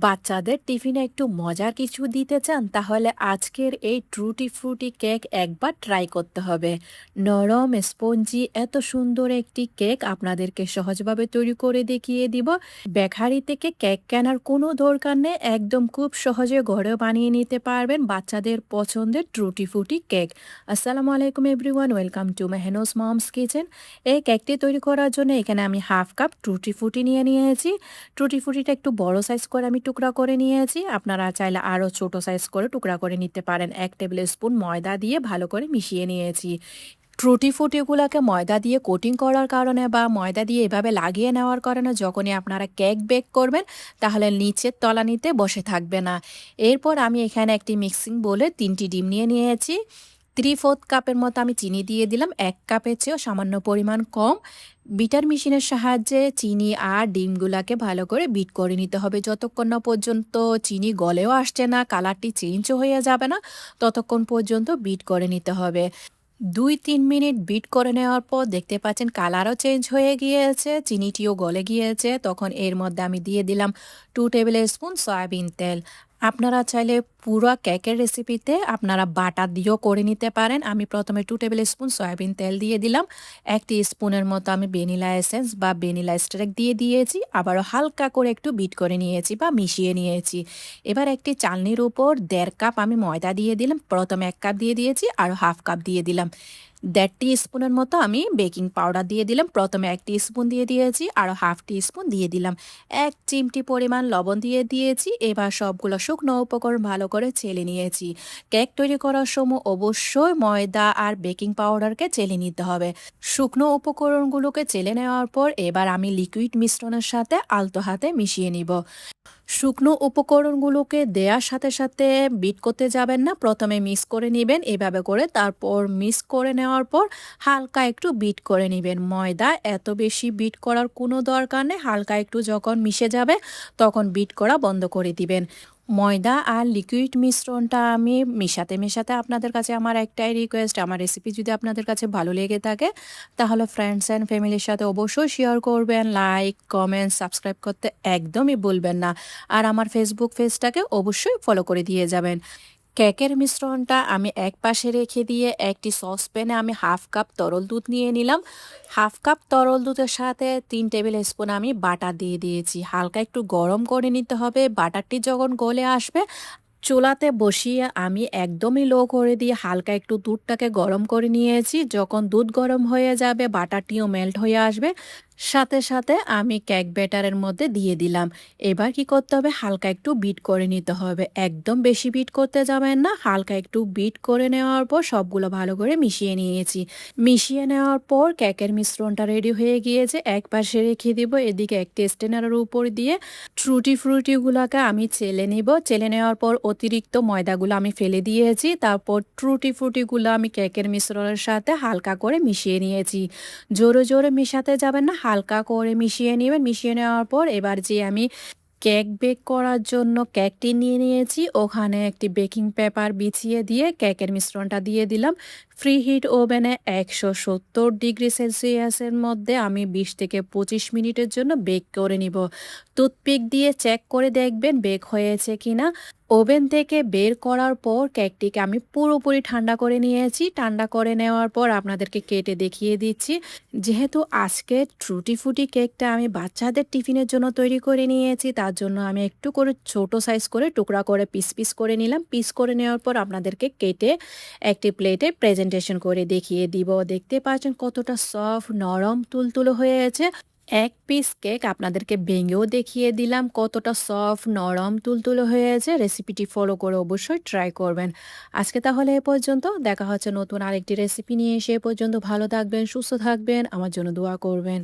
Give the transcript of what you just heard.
বাচ্চাদের টিফিনে একটু মজার কিছু দিতে চান তাহলে আজকের এই ট্রুটি ফ্রুটি কেক একবার ট্রাই করতে হবে। নরম স্পঞ্জি এত সুন্দর একটি কেক আপনাদেরকে সহজভাবে তৈরি করে দেখিয়ে দিব। বেকারি থেকে কেক কেনার কোনো দরকার নেই, একদম খুব সহজে ঘরে বানিয়ে নিতে পারবেন বাচ্চাদের পছন্দের ট্রুটি ফ্রুটি কেক। আসসালামু আলাইকুম এভরিওয়ান, ওয়েলকাম টু মেহনোস মমস কিচেন। এই কেকটি তৈরি করার জন্য এখানে আমি হাফ কাপ ট্রুটি ফ্রুটি নিয়েছি। টুটি ফ্রুটিটা একটু বড় সাইজ করে আমি টুকরা করে নিয়েছি। আপনারা চাইলে আরও ছোট সাইজ করে টুকরা করে নিতে পারেন। 1 টেবিল স্পুন ময়দা দিয়ে ভালো করে মিশিয়ে নিয়েছি। টুটি ফ্রুটিগুলোকে ময়দা দিয়ে কোটিং করার কারণে বা ময়দা দিয়ে এভাবে লাগিয়ে নেওয়ার কারণে যখনই আপনারা কেক বেক করবেন তাহলে নিচের তলানিতে বসে থাকবে না। এরপর আমি এখানে একটি মিক্সিং বোলে 3টি ডিম নিয়েছি। 3/4 কাপের মতো আমি চিনি দিয়ে দিলাম, 1 কাপের চেয়েও সামান্য পরিমাণ কম। বিটার মেশিনের সাহায্যে চিনি আর ডিমগুলাকে ভালো করে বিট করে নিতে হবে। যতক্ষণ না পর্যন্ত চিনি গলেও আসছে না, কালারটি চেঞ্জও হয়ে যাবে না, ততক্ষণ পর্যন্ত বিট করে নিতে হবে। 2-3 মিনিট বিট করে নেওয়ার পর দেখতে পাচ্ছেন কালারও চেঞ্জ হয়ে গিয়েছে, চিনিটিও গলে গিয়েছে। তখন এর মধ্যে আমি দিয়ে দিলাম 2 টেবিল স্পুন সয়াবিন তেল। আপনারা চাইলে পুরো কেকের রেসিপিতে আপনারা বাটার দিয়েও করে নিতে পারেন। আমি প্রথমে 2 টেবিল স্পুন সয়াবিন তেল দিয়ে দিলাম। 1 স্পুনের মতো আমি ভ্যানিলা এসেন্স বা ভ্যানিলা এক্সট্রাক্ট দিয়ে দিয়েছি। আবারও হালকা করে একটু বিট করে নিয়েছি বা মিশিয়ে নিয়েছি। এবার একটি চালনির উপর 1.5 কাপ আমি ময়দা দিয়ে দিলাম। প্রথমে 1 কাপ দিয়ে দিয়েছি আর হাফ কাপ দিয়ে দিলাম। 1.5 স্পুনের মতো আমি বেকিং পাউডার দিয়ে দিলাম। প্রথমে 1 স্পুন দিয়ে দিয়েছি আর হাফ স্পুন দিয়ে দিলাম। 1 চিমটি পরিমাণ লবণ দিয়ে দিয়েছি। এবার সবগুলো শুকনো উপকরণ ভালো করে চেলে নিয়েছি। কেক তৈরি করার সময় অবশ্যই ময়দা আর বেকিং পাউডারকে চেলে নিতে হবে। শুকনো উপকরণগুলোকে চেলে নেওয়ার পর এবার আমি লিকুইড মিশ্রণের সাথে আলতো হাতে মিশিয়ে নিব। শুকনো উপকরণগুলোকে দেওয়ার সাথে সাথে বিট করতে যাবেন না, প্রথমে মিক্স করে নেবেন এভাবে করে। তারপর মিক্স করে নেওয়ার পর হালকা একটু বিট করে নেবেন। ময়দা এত বেশি বিট করার কোনো দরকার নেই, হালকা একটু যখন মিশে যাবে তখন বিট করা বন্ধ করে দিবেন। ময়দা আর লিকুইড মিশ্রণটা আমি মেশাতে আপনাদের কাছে আমার একটাই রিকোয়েস্ট, আমার রেসিপি যদি আপনাদের কাছে ভালো লেগে থাকে তাহলে ফ্রেন্ডস অ্যান্ড ফ্যামিলির সাথে অবশ্যই শেয়ার করবেন। লাইক, কমেন্ট, সাবস্ক্রাইব করতে একদমই ভুলবেন না। আর আমার ফেসবুক পেজটাকে অবশ্যই ফলো করে দিয়ে যাবেন। কেকের মিশ্রণটা আমি এক পাশে রেখে দিয়ে একটি সসপ্যানে আমি হাফ কাপ তরল দুধ নিয়ে নিলাম। হাফ কাপ তরল দুধের সাথে 3 টেবিল স্পুন আমি বাটার দিয়ে দিয়েছি। হালকা একটু গরম করে নিতে হবে। বাটারটি যখন গলে আসবে চুলাতে বসিয়ে আমি একদমই লো করে দিয়ে হালকা একটু দুধটাকে গরম করে নিয়েছি। যখন দুধ গরম হয়ে যাবে বাটারটিও মেল্ট হয়ে আসবে, সাথে সাথে আমি কেক ব্যাটারের মধ্যে দিয়ে দিলাম। এবার কি করতে হবে, হালকা একটু বিট করে নিতে হবে। একদম বেশি বিট করতে যাবেন না, হালকা একটু বিট করে নেওয়ার পর সবগুলো ভালো করে মিশিয়ে নিয়েছি। মিশিয়ে নেওয়ার পর কেকের মিশ্রণটা রেডি হয়ে গিয়েছে, এক পাশে রেখে দিব। এদিকে একটি স্ট্যান্ডারের উপর দিয়ে ট্রুটি ফ্রুটিগুলোকে আমি চেলে নিব। চেলে নেওয়ার পর অতিরিক্ত ময়দাগুলো আমি ফেলে দিয়েছি। তারপর ট্রুটি ফ্রুটিগুলো আমি কেকের মিশ্রণের সাথে হালকা করে মিশিয়ে নিয়েছি। জোরে জোরে মিশাতে যাবেন না, হালকা করে মিশিয়ে নেবেন। মিশিয়ে নেওয়ার পর এবার যে আমি কেক বেক করার জন্য কেকটি নিয়েছি, ওখানে একটি বেকিং পেপার বিছিয়ে দিয়ে কেকের মিশ্রণটা দিয়ে দিলাম। ফ্রি হিট ওভেনে 170 ডিগ্রি সেলসিয়াসের মধ্যে আমি 20 থেকে 25 মিনিটের জন্য বেক করে নিব। টুথপিক দিয়ে চেক করে দেখবেন বেক হয়েছে কিনা। ওভেন থেকে বের করার পর কেকটিকে আমি পুরোপুরি ঠান্ডা করে নিয়েছি। ঠান্ডা করে নেওয়ার পর আপনাদেরকে কেটে দেখিয়ে দিচ্ছি। যেহেতু আজকে ট্রুটি ফ্রুটি কেকটা আমি বাচ্চাদের টিফিনের জন্য তৈরি করে নিয়েছি, তার জন্য আমি একটু করে ছোট সাইজ করে টুকরা করে পিস করে নিলাম। পিস করে নেওয়ার পর আপনাদেরকে কেটে একটি প্লেটে প্রেজেন্টেশন করে দেখিয়ে দিব। দেখতে পাচ্ছেন কতটা সফট, নরম, তুলতুলো হয়েছে। এক পিস কেক আপনাদেরকে ভেঙেও দেখিয়ে দিলাম কতটা সফট, নরম, তুলতুলো হয়েছে। রেসিপিটি ফলো করে অবশ্যই ট্রাই করবেন। আজকে তাহলে এ পর্যন্ত, দেখা হচ্ছে নতুন আরেকটি রেসিপি নিয়ে। সে পর্যন্ত ভালো থাকবেন, সুস্থ থাকবেন, আমার জন্য দোয়া করবেন।